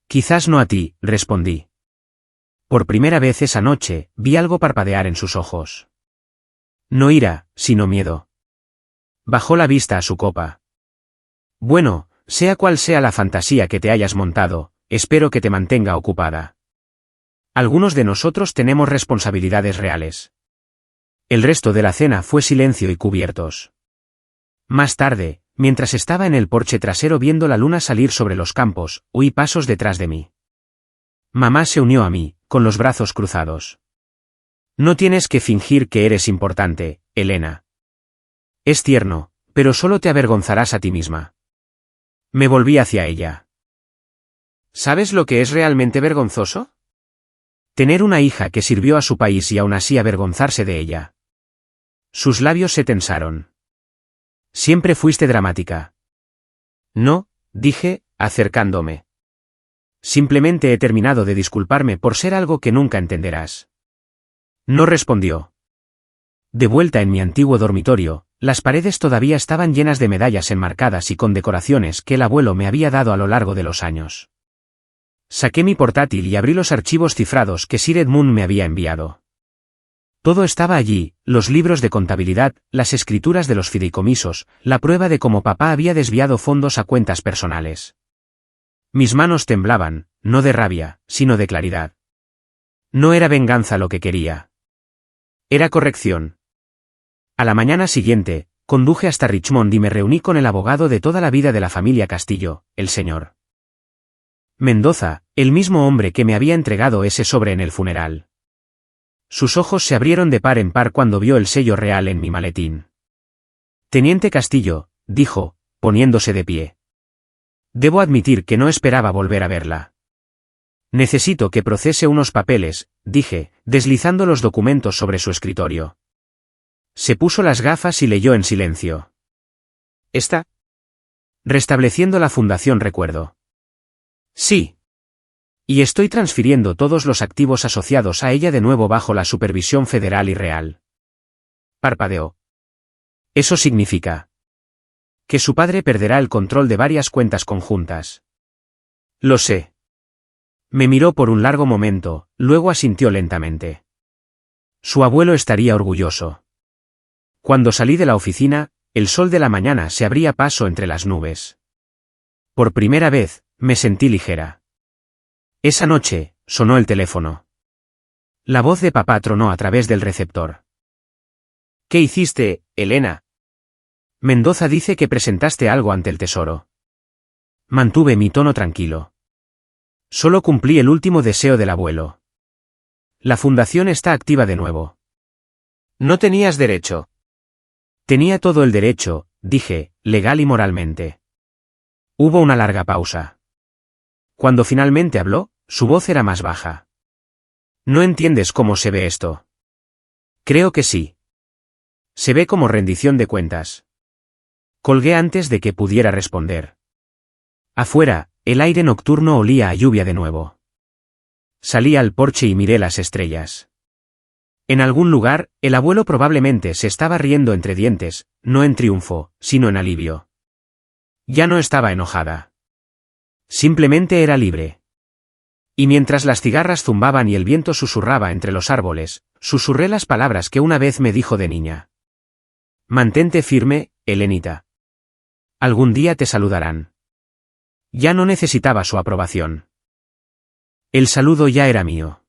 Quizás no a ti, respondí. Por primera vez esa noche, vi algo parpadear en sus ojos. No ira, sino miedo. Bajó la vista a su copa. Bueno, sea cual sea la fantasía que te hayas montado, espero que te mantenga ocupada. Algunos de nosotros tenemos responsabilidades reales. El resto de la cena fue silencio y cubiertos. Más tarde, mientras estaba en el porche trasero viendo la luna salir sobre los campos, oí pasos detrás de mí. Mamá se unió a mí, con los brazos cruzados. No tienes que fingir que eres importante, Elena. Es tierno, pero solo te avergonzarás a ti misma. Me volví hacia ella. ¿Sabes lo que es realmente vergonzoso? Tener una hija que sirvió a su país y aún así avergonzarse de ella. Sus labios se tensaron. Siempre fuiste dramática. No, dije, acercándome. Simplemente he terminado de disculparme por ser algo que nunca entenderás. No respondió. De vuelta en mi antiguo dormitorio, las paredes todavía estaban llenas de medallas enmarcadas y condecoraciones que el abuelo me había dado a lo largo de los años. Saqué mi portátil y abrí los archivos cifrados que Sir Edmund me había enviado. Todo estaba allí, los libros de contabilidad, las escrituras de los fideicomisos, la prueba de cómo papá había desviado fondos a cuentas personales. Mis manos temblaban, no de rabia, sino de claridad. No era venganza lo que quería. Era corrección. A la mañana siguiente, conduje hasta Richmond y me reuní con el abogado de toda la vida de la familia Castillo, el señor Mendoza, el mismo hombre que me había entregado ese sobre en el funeral. Sus ojos se abrieron de par en par cuando vio el sello real en mi maletín. Teniente Castillo, dijo, poniéndose de pie. Debo admitir que no esperaba volver a verla. Necesito que procese unos papeles, dije, deslizando los documentos sobre su escritorio. Se puso las gafas y leyó en silencio. ¿Está? Restableciendo la Fundación Recuerdo. Sí. Y estoy transfiriendo todos los activos asociados a ella de nuevo bajo la supervisión federal y real. Parpadeó. Eso significa que su padre perderá el control de varias cuentas conjuntas. Lo sé. Me miró por un largo momento, luego asintió lentamente. Su abuelo estaría orgulloso. Cuando salí de la oficina, el sol de la mañana se abría paso entre las nubes. Por primera vez, me sentí ligera. Esa noche, sonó el teléfono. La voz de papá tronó a través del receptor. ¿Qué hiciste, Elena? Mendoza dice que presentaste algo ante el tesoro. Mantuve mi tono tranquilo. Solo cumplí el último deseo del abuelo. La fundación está activa de nuevo. No tenías derecho. Tenía todo el derecho, dije, legal y moralmente. Hubo una larga pausa. Cuando finalmente habló, su voz era más baja. ¿No entiendes cómo se ve esto? Creo que sí. Se ve como rendición de cuentas. Colgué antes de que pudiera responder. Afuera, el aire nocturno olía a lluvia de nuevo. Salí al porche y miré las estrellas. En algún lugar, el abuelo probablemente se estaba riendo entre dientes, no en triunfo, sino en alivio. Ya no estaba enojada. Simplemente era libre. Y mientras las cigarras zumbaban y el viento susurraba entre los árboles, susurré las palabras que una vez me dijo de niña. Mantente firme, Helenita. Algún día te saludarán. Ya no necesitaba su aprobación. El saludo ya era mío.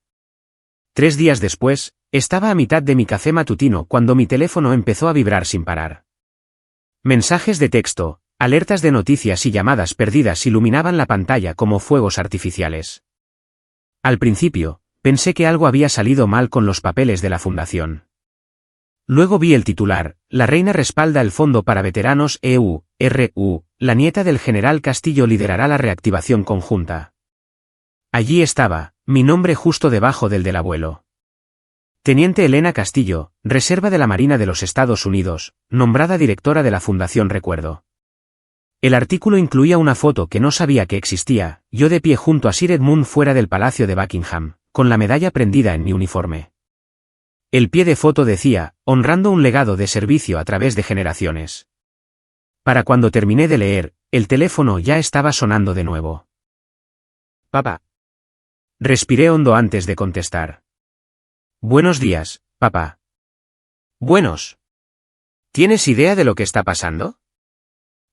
3 días después, estaba a mitad de mi café matutino cuando mi teléfono empezó a vibrar sin parar. Mensajes de texto, alertas de noticias y llamadas perdidas iluminaban la pantalla como fuegos artificiales. Al principio, pensé que algo había salido mal con los papeles de la fundación. Luego vi el titular: la reina respalda el Fondo para Veteranos EU-RU, la nieta del general Castillo liderará la reactivación conjunta. Allí estaba, mi nombre justo debajo del del abuelo. Teniente Elena Castillo, Reserva de la Marina de los Estados Unidos, nombrada directora de la Fundación Recuerdo. El artículo incluía una foto que no sabía que existía, yo de pie junto a Sir Edmund fuera del Palacio de Buckingham, con la medalla prendida en mi uniforme. El pie de foto decía, honrando un legado de servicio a través de generaciones. Para cuando terminé de leer, el teléfono ya estaba sonando de nuevo. Papá. Respiré hondo antes de contestar. Buenos días, papá. Buenos. ¿Tienes idea de lo que está pasando?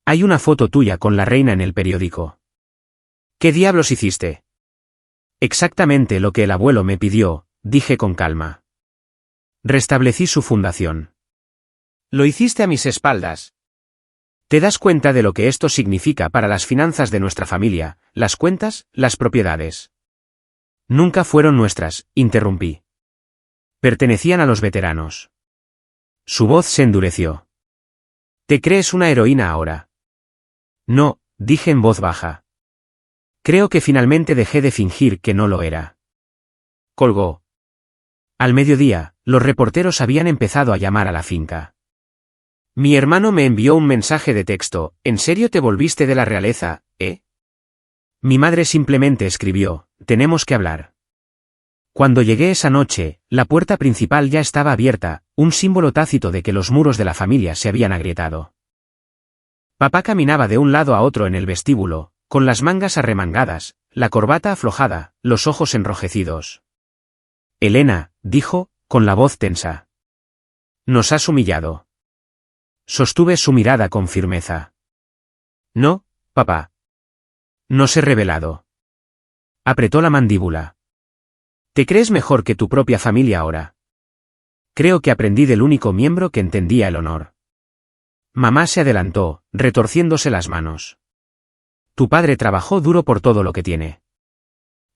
Hay una foto tuya con la reina en el periódico. ¿Qué diablos hiciste? Exactamente lo que el abuelo me pidió, dije con calma. Restablecí su fundación. Lo hiciste a mis espaldas. ¿Te das cuenta de lo que esto significa para las finanzas de nuestra familia, las cuentas, las propiedades? Nunca fueron nuestras, interrumpí. Pertenecían a los veteranos. Su voz se endureció. ¿Te crees una heroína ahora? No, dije en voz baja. Creo que finalmente dejé de fingir que no lo era. Colgó. Al mediodía, los reporteros habían empezado a llamar a la finca. Mi hermano me envió un mensaje de texto: ¿en serio te volviste de la realeza, eh? Mi madre simplemente escribió: tenemos que hablar. Cuando llegué esa noche, la puerta principal ya estaba abierta, un símbolo tácito de que los muros de la familia se habían agrietado. Papá caminaba de un lado a otro en el vestíbulo, con las mangas arremangadas, la corbata aflojada, los ojos enrojecidos. Elena, dijo, con la voz tensa. Nos has humillado. Sostuve su mirada con firmeza. No, papá. Nos he rebelado. Apretó la mandíbula. ¿Te crees mejor que tu propia familia ahora? Creo que aprendí del único miembro que entendía el honor. Mamá se adelantó, retorciéndose las manos. Tu padre trabajó duro por todo lo que tiene.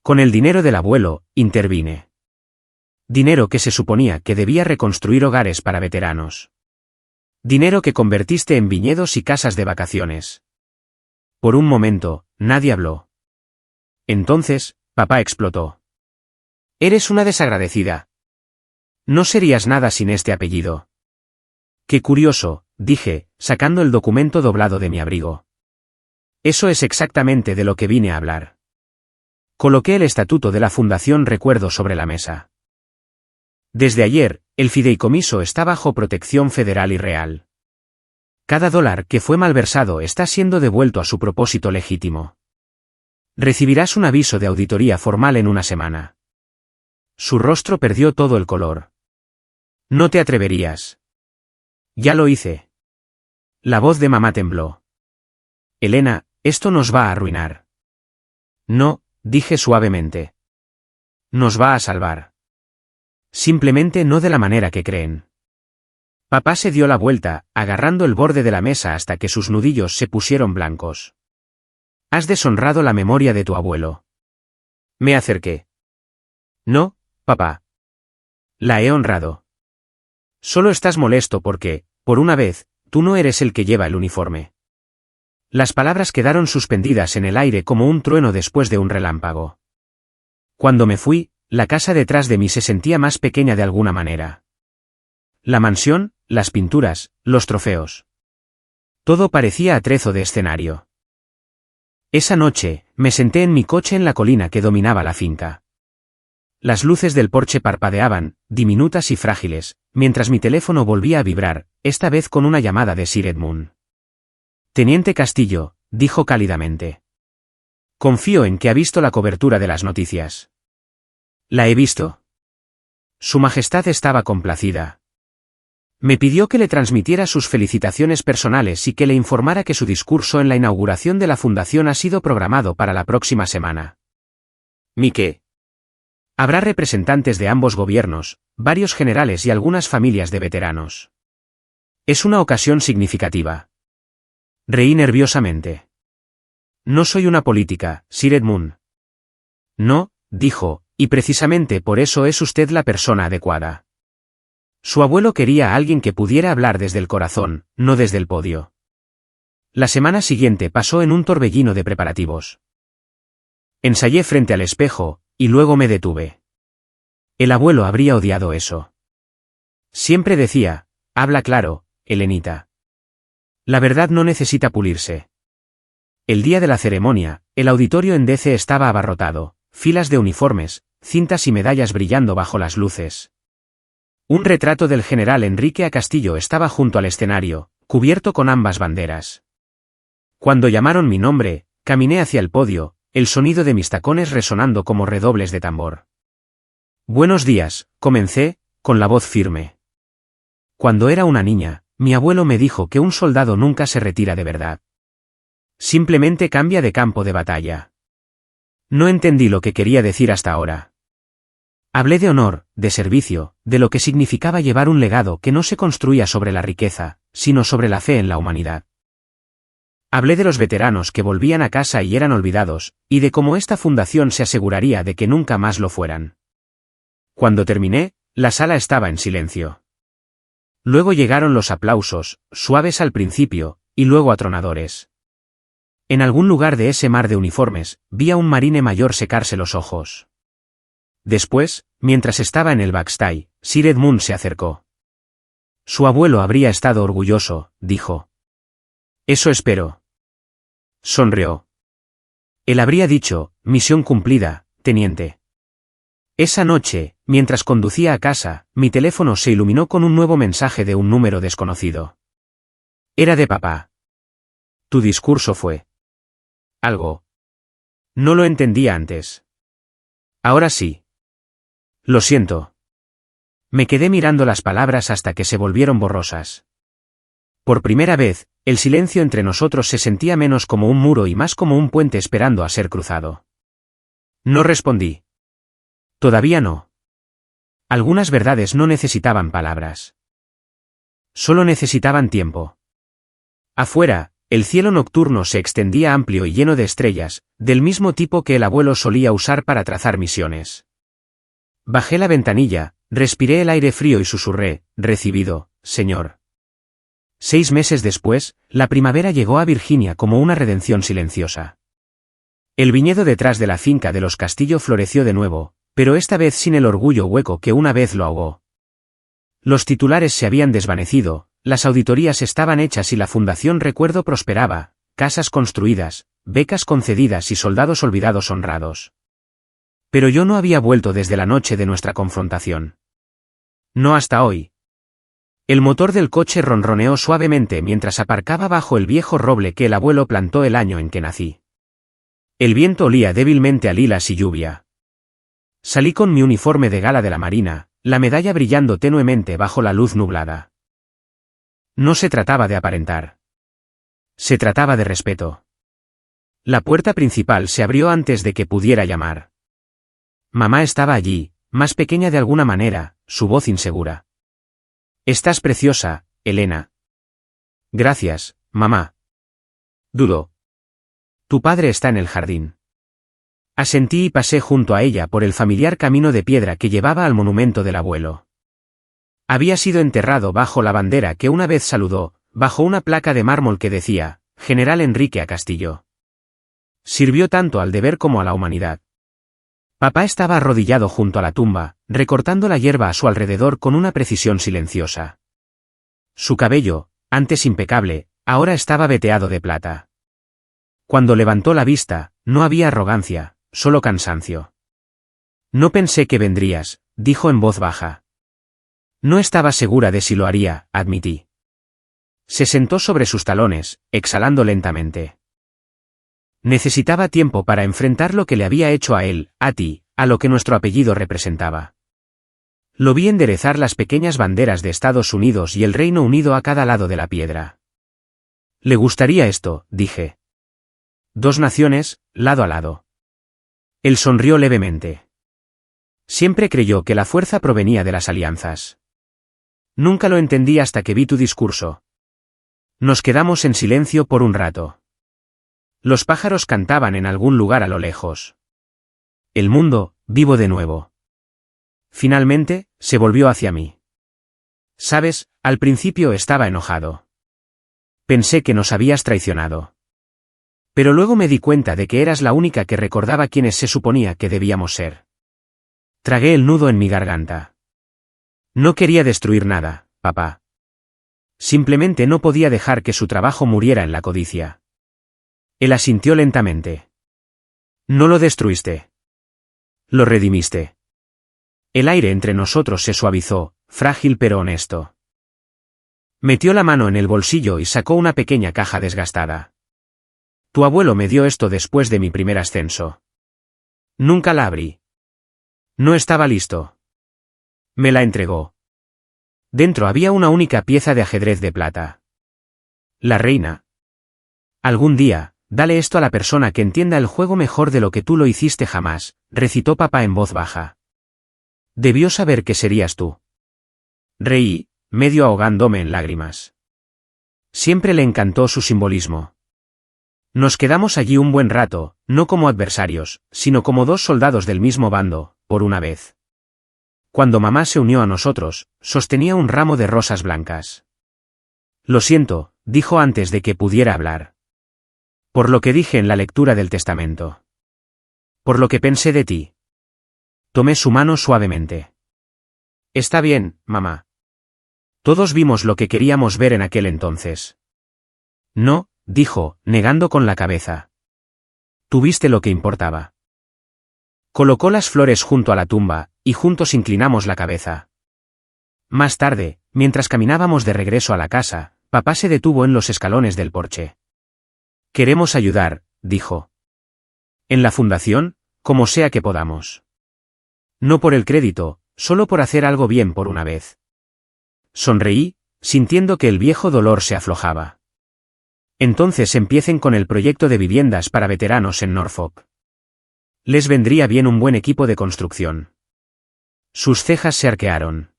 Con el dinero del abuelo, intervine. Dinero que se suponía que debía reconstruir hogares para veteranos. Dinero que convertiste en viñedos y casas de vacaciones. Por un momento, nadie habló. Entonces, papá explotó. Eres una desagradecida. No serías nada sin este apellido. Qué curioso, dije, sacando el documento doblado de mi abrigo. Eso es exactamente de lo que vine a hablar. Coloqué el estatuto de la Fundación Recuerdo sobre la mesa. Desde ayer, el fideicomiso está bajo protección federal y real. Cada dólar que fue malversado está siendo devuelto a su propósito legítimo. Recibirás un aviso de auditoría formal en una semana. Su rostro perdió todo el color. No te atreverías. Ya lo hice. La voz de mamá tembló. Elena, esto nos va a arruinar. No, dije suavemente. Nos va a salvar. Simplemente no de la manera que creen. Papá se dio la vuelta, agarrando el borde de la mesa hasta que sus nudillos se pusieron blancos. Has deshonrado la memoria de tu abuelo. Me acerqué. No, papá. La he honrado. Solo estás molesto porque, por una vez, tú no eres el que lleva el uniforme. Las palabras quedaron suspendidas en el aire como un trueno después de un relámpago. Cuando me fui, la casa detrás de mí se sentía más pequeña de alguna manera. La mansión, las pinturas, los trofeos. Todo parecía atrezo de escenario. Esa noche, me senté en mi coche en la colina que dominaba la finca. Las luces del porche parpadeaban, diminutas y frágiles, mientras mi teléfono volvía a vibrar, esta vez con una llamada de Sir Edmund. Teniente Castillo, dijo cálidamente. Confío en que ha visto la cobertura de las noticias. La he visto. Su Majestad estaba complacida. Me pidió que le transmitiera sus felicitaciones personales y que le informara que su discurso en la inauguración de la fundación ha sido programado para la próxima semana. ¿Mi qué? Habrá representantes de ambos gobiernos, varios generales y algunas familias de veteranos. Es una ocasión significativa. Reí nerviosamente. No soy una política, Sir Edmund. No, dijo, y precisamente por eso es usted la persona adecuada. Su abuelo quería a alguien que pudiera hablar desde el corazón, no desde el podio. La semana siguiente pasó en un torbellino de preparativos. Ensayé frente al espejo, y luego me detuve. El abuelo habría odiado eso. Siempre decía, habla claro, Helenita. La verdad no necesita pulirse. El día de la ceremonia, el auditorio en DC estaba abarrotado, filas de uniformes, cintas y medallas brillando bajo las luces. Un retrato del general Enrique A. Castillo estaba junto al escenario, cubierto con ambas banderas. Cuando llamaron mi nombre, caminé hacia el podio, el sonido de mis tacones resonando como redobles de tambor. Buenos días, comencé, con la voz firme. Cuando era una niña, mi abuelo me dijo que un soldado nunca se retira de verdad. Simplemente cambia de campo de batalla. No entendí lo que quería decir hasta ahora. Hablé de honor, de servicio, de lo que significaba llevar un legado que no se construía sobre la riqueza, sino sobre la fe en la humanidad. Hablé de los veteranos que volvían a casa y eran olvidados, y de cómo esta fundación se aseguraría de que nunca más lo fueran. Cuando terminé, la sala estaba en silencio. Luego llegaron los aplausos, suaves al principio, y luego atronadores. En algún lugar de ese mar de uniformes, vi a un marine mayor secarse los ojos. Después, mientras estaba en el backstage, Sir Edmund se acercó. Su abuelo habría estado orgulloso, dijo. Eso espero. Sonrió. Él habría dicho, misión cumplida, teniente. Esa noche, mientras conducía a casa, mi teléfono se iluminó con un nuevo mensaje de un número desconocido. Era de papá. Tu discurso fue algo. No lo entendía antes. Ahora sí. Lo siento. Me quedé mirando las palabras hasta que se volvieron borrosas. Por primera vez, el silencio entre nosotros se sentía menos como un muro y más como un puente esperando a ser cruzado. No respondí. Todavía no. Algunas verdades no necesitaban palabras. Solo necesitaban tiempo. Afuera, el cielo nocturno se extendía amplio y lleno de estrellas, del mismo tipo que el abuelo solía usar para trazar misiones. Bajé la ventanilla, respiré el aire frío y susurré, recibido, señor. 6 meses después, la primavera llegó a Virginia como una redención silenciosa. El viñedo detrás de la finca de los Castillo floreció de nuevo, pero esta vez sin el orgullo hueco que una vez lo ahogó. Los titulares se habían desvanecido, las auditorías estaban hechas y la Fundación Recuerdo prosperaba, casas construidas, becas concedidas y soldados olvidados honrados. Pero yo no había vuelto desde la noche de nuestra confrontación. No hasta hoy. El motor del coche ronroneó suavemente mientras aparcaba bajo el viejo roble que el abuelo plantó el año en que nací. El viento olía débilmente a lilas y lluvia. Salí con mi uniforme de gala de la Marina, la medalla brillando tenuemente bajo la luz nublada. No se trataba de aparentar. Se trataba de respeto. La puerta principal se abrió antes de que pudiera llamar. Mamá estaba allí, más pequeña de alguna manera, su voz insegura. Estás preciosa, Elena. Gracias, mamá. Dudó. Tu padre está en el jardín. Asentí y pasé junto a ella por el familiar camino de piedra que llevaba al monumento del abuelo. Había sido enterrado bajo la bandera que una vez saludó, bajo una placa de mármol que decía, General Enrique A. Castillo. Sirvió tanto al deber como a la humanidad. Papá estaba arrodillado junto a la tumba, recortando la hierba a su alrededor con una precisión silenciosa. Su cabello, antes impecable, ahora estaba veteado de plata. Cuando levantó la vista, no había arrogancia, solo cansancio. No pensé que vendrías, dijo en voz baja. No estaba segura de si lo haría, admití. Se sentó sobre sus talones, exhalando lentamente. Necesitaba tiempo para enfrentar lo que le había hecho a él, a ti, a lo que nuestro apellido representaba. Lo vi enderezar las pequeñas banderas de Estados Unidos y el Reino Unido a cada lado de la piedra. Le gustaría esto, dije. 2 naciones, lado a lado. Él sonrió levemente. Siempre creyó que la fuerza provenía de las alianzas. Nunca lo entendí hasta que vi tu discurso. Nos quedamos en silencio por un rato. Los pájaros cantaban en algún lugar a lo lejos. El mundo, vivo de nuevo. Finalmente, se volvió hacia mí. Sabes, al principio estaba enojado. Pensé que nos habías traicionado. Pero luego me di cuenta de que eras la única que recordaba quiénes se suponía que debíamos ser. Tragué el nudo en mi garganta. No quería destruir nada, papá. Simplemente no podía dejar que su trabajo muriera en la codicia. Él asintió lentamente. No lo destruiste. Lo redimiste. El aire entre nosotros se suavizó, frágil pero honesto. Metió la mano en el bolsillo y sacó una pequeña caja desgastada. Tu abuelo me dio esto después de mi primer ascenso. Nunca la abrí. No estaba listo. Me la entregó. Dentro había una única pieza de ajedrez de plata. La reina. Algún día, dale esto a la persona que entienda el juego mejor de lo que tú lo hiciste jamás, recitó papá en voz baja. Debió saber que serías tú. Reí, medio ahogándome en lágrimas. Siempre le encantó su simbolismo. Nos quedamos allí un buen rato, no como adversarios, sino como 2 soldados del mismo bando, por una vez. Cuando mamá se unió a nosotros, sostenía un ramo de rosas blancas. Lo siento, dijo antes de que pudiera hablar. Por lo que dije en la lectura del testamento. Por lo que pensé de ti. Tomé su mano suavemente. Está bien, mamá. Todos vimos lo que queríamos ver en aquel entonces. No, dijo, negando con la cabeza. Tuviste lo que importaba. Colocó las flores junto a la tumba, y juntos inclinamos la cabeza. Más tarde, mientras caminábamos de regreso a la casa, papá se detuvo en los escalones del porche. Queremos ayudar, dijo. En la fundación, como sea que podamos. No por el crédito, solo por hacer algo bien por una vez. Sonreí, sintiendo que el viejo dolor se aflojaba. Entonces empiecen con el proyecto de viviendas para veteranos en Norfolk. Les vendría bien un buen equipo de construcción. Sus cejas se arquearon.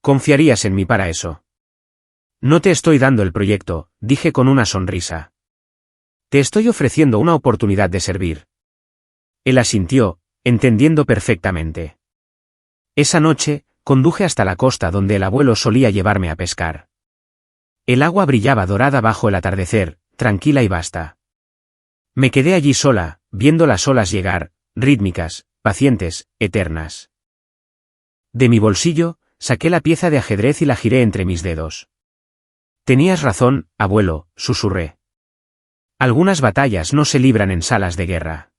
¿Confiarías en mí para eso? No te estoy dando el proyecto, dije con una sonrisa. Te estoy ofreciendo una oportunidad de servir. Él asintió, entendiendo perfectamente. Esa noche, conduje hasta la costa donde el abuelo solía llevarme a pescar. El agua brillaba dorada bajo el atardecer, tranquila y vasta. Me quedé allí sola, viendo las olas llegar, rítmicas, pacientes, eternas. De mi bolsillo, saqué la pieza de ajedrez y la giré entre mis dedos. Tenías razón, abuelo, susurré. Algunas batallas no se libran en salas de guerra.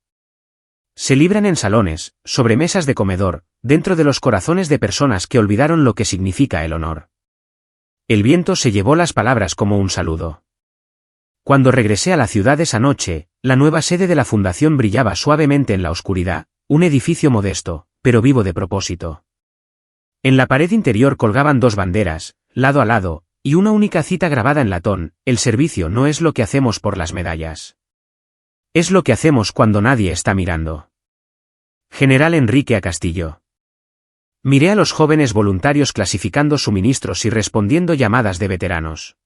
Se libran en salones, sobre mesas de comedor, dentro de los corazones de personas que olvidaron lo que significa el honor. El viento se llevó las palabras como un saludo. Cuando regresé a la ciudad esa noche, la nueva sede de la fundación brillaba suavemente en la oscuridad, un edificio modesto, pero vivo de propósito. En la pared interior colgaban 2 banderas, lado a lado, y una única cita grabada en latón: el servicio no es lo que hacemos por las medallas. Es lo que hacemos cuando nadie está mirando. General Enrique A. Castillo. Miré a los jóvenes voluntarios clasificando suministros y respondiendo llamadas de veteranos.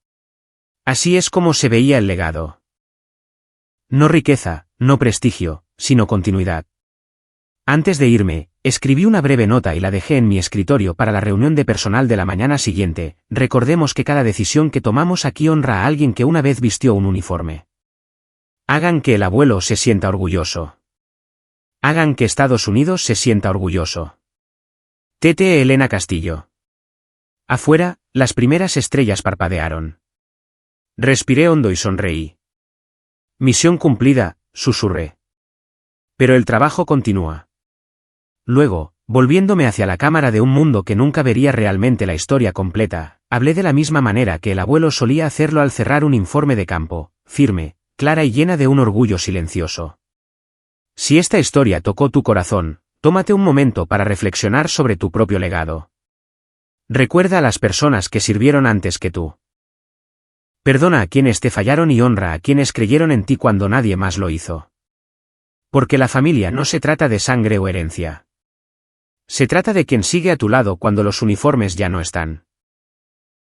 Así es como se veía el legado. No riqueza, no prestigio, sino continuidad. Antes de irme, escribí una breve nota y la dejé en mi escritorio para la reunión de personal de la mañana siguiente. Recordemos que cada decisión que tomamos aquí honra a alguien que una vez vistió un uniforme. Hagan que el abuelo se sienta orgulloso. Hagan que Estados Unidos se sienta orgulloso. T.T. Elena Castillo. Afuera, las primeras estrellas parpadearon. Respiré hondo y sonreí. Misión cumplida, susurré. Pero el trabajo continúa. Luego, volviéndome hacia la cámara de un mundo que nunca vería realmente la historia completa, hablé de la misma manera que el abuelo solía hacerlo al cerrar un informe de campo, firme, clara y llena de un orgullo silencioso. Si esta historia tocó tu corazón, Tómate un momento para reflexionar sobre tu propio legado. Recuerda a las personas que sirvieron antes que tú. Perdona a quienes te fallaron y honra a quienes creyeron en ti cuando nadie más lo hizo. Porque la familia no se trata de sangre o herencia. Se trata de quien sigue a tu lado cuando los uniformes ya no están.